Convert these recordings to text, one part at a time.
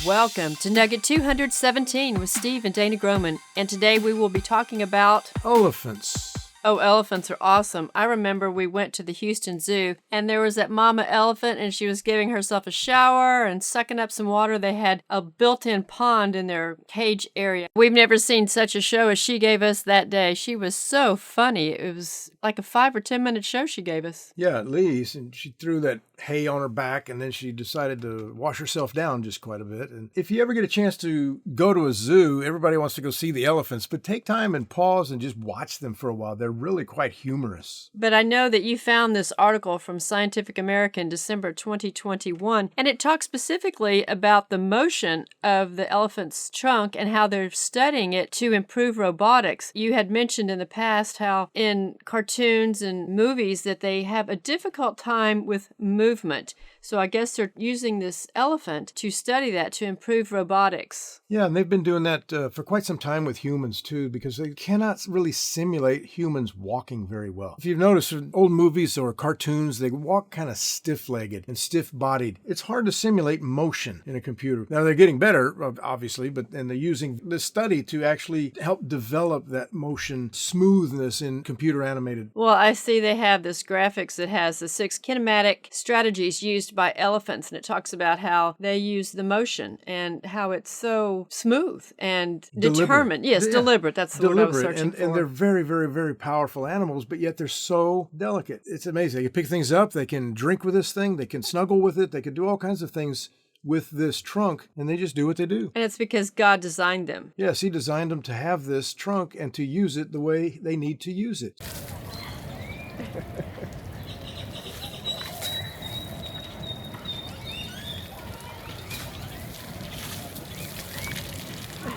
Welcome to Nugget 217 with Steve and Dana Groman, and today we will be talking about elephants. Oh, elephants are awesome. I remember we went to the Houston Zoo, and there was that mama elephant, and she was giving herself a shower and sucking up some water. They had a built-in pond in their cage area. We've never seen such a show as she gave us that day. She was so funny. It was like a 5 or 10 minute show she gave us. Yeah, at least. And she threw that hay on her back, and then she decided to wash herself down just quite a bit. And if you ever get a chance to go to a zoo, everybody wants to go see the elephants, but take time and pause and just watch them for a while. They're really quite humorous. But I know that you found this article from Scientific American, December 2021, and it talks specifically about the motion of the elephant's trunk and how they're studying it to improve robotics. You had mentioned in the past how in cartoons and movies that they have a difficult time with movement. So I guess they're using this elephant to study that to improve robotics. Yeah, and they've been doing that for quite some time with humans too, because they cannot really simulate humans walking very well. If you've noticed in old movies or cartoons, they walk kind of stiff-legged and stiff-bodied. It's hard to simulate motion in a computer. Now they're getting better, obviously, and they're using this study to actually help develop that motion smoothness in computer animated. Well, I see they have this graphics that has the 6 kinematic strategies used by elephants, and it talks about how they use the motion and how it's so smooth and determined. Yes, deliberate. That's the word I was searching for. And they're very, very, very powerful animals, but yet they're so delicate. It's amazing. They can pick things up. They can drink with this thing. They can snuggle with it. They can do all kinds of things with this trunk, and they just do what they do. And it's because God designed them. Yes, He designed them to have this trunk and to use it the way they need to use it.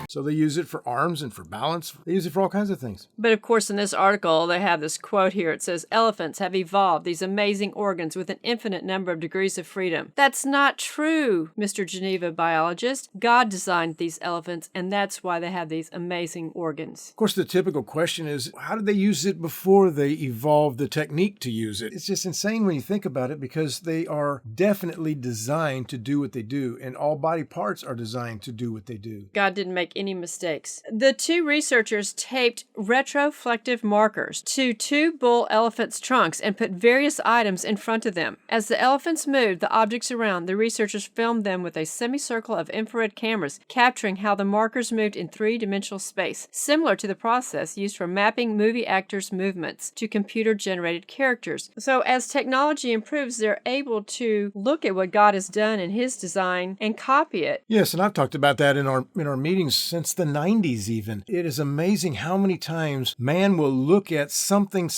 So they use it for arms and for balance. They use it for all kinds of things. But of course, in this article, they have this quote here. It says, elephants have evolved these amazing organs with an infinite number of degrees of freedom. That's not true, Mr. Geneva biologist. God designed these elephants, and that's why they have these amazing organs. Of course, the typical question is, how did they use it before they evolved the technique to use it? It's just insane when you think about it, because they are definitely designed to do what they do, and all body parts are designed to do what they do. God didn't make any mistakes. The 2 researchers taped retroflective markers to 2 bull elephants' trunks and put various items in front of them. As the elephants moved the objects around, the researchers filmed them with a semicircle of infrared cameras, capturing how the markers moved in 3-dimensional space, similar to the process used for mapping movie actors' movements to computer-generated characters. So as technology improves, they're able to look at what God has done in His design and copy it. Yes, and I've talked about that in our meetings since the 90s even. It is amazing how many times man will look at something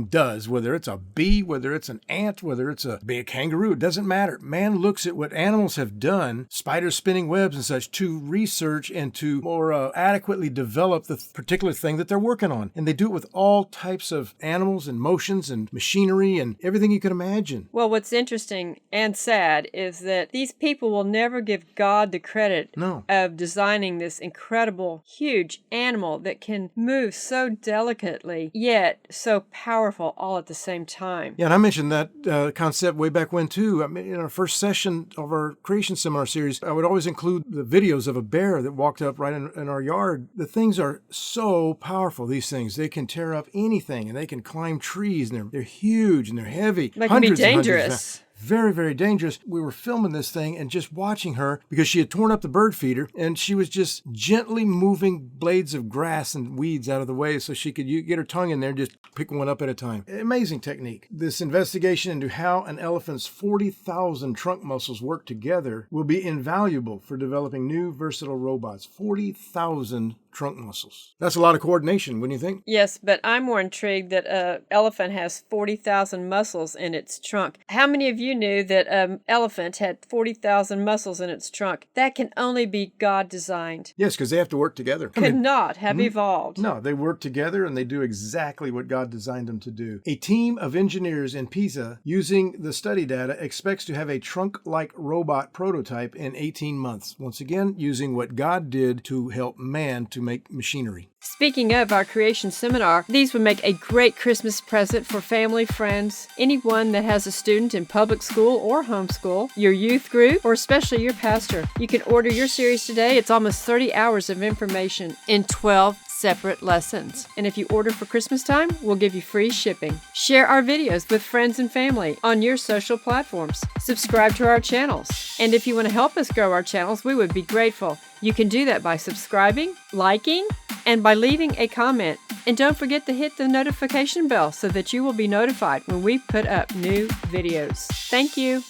does, whether it's a bee, whether it's an ant, whether it's a kangaroo, it doesn't matter. Man looks at what animals have done, spiders spinning webs and such, to research and to more adequately develop the particular thing that they're working on. And they do it with all types of animals and motions and machinery and everything you can imagine. Well, what's interesting and sad is that these people will never give God the credit of designing this incredible, huge animal that can move so delicately, yet so powerful all at the same time. Yeah, and I mentioned that concept way back when too. I mean, in our first session of our creation seminar series, I would always include the videos of a bear that walked up right in our yard. The things are so powerful, these things. They can tear up anything, and they can climb trees, and they're huge, and they're heavy. They can be dangerous. Very, very dangerous. We were filming this thing and just watching her because she had torn up the bird feeder, and she was just gently moving blades of grass and weeds out of the way so she could get her tongue in there and just pick one up at a time. Amazing technique. This investigation into how an elephant's 40,000 trunk muscles work together will be invaluable for developing new versatile robots. 40,000 trunk muscles. That's a lot of coordination, wouldn't you think? Yes, but I'm more intrigued that an elephant has 40,000 muscles in its trunk. How many of you knew that an elephant had 40,000 muscles in its trunk? That can only be God designed. Yes, because they have to work together. Could not have evolved. No, they work together and they do exactly what God designed them to do. A team of engineers in Pisa, using the study data, expects to have a trunk-like robot prototype in 18 months. Once again, using what God did to help man to make machinery. Speaking of our creation seminar, these would make a great Christmas present for family, friends, anyone that has a student in public school or homeschool, your youth group, or especially your pastor. You can order your series today. It's almost 30 hours of information in 12 separate lessons. And if you order for Christmas time, we'll give you free shipping. Share our videos with friends and family on your social platforms. Subscribe to our channels. And if you want to help us grow our channels, we would be grateful. You can do that by subscribing, liking, and by leaving a comment. And don't forget to hit the notification bell so that you will be notified when we put up new videos. Thank you.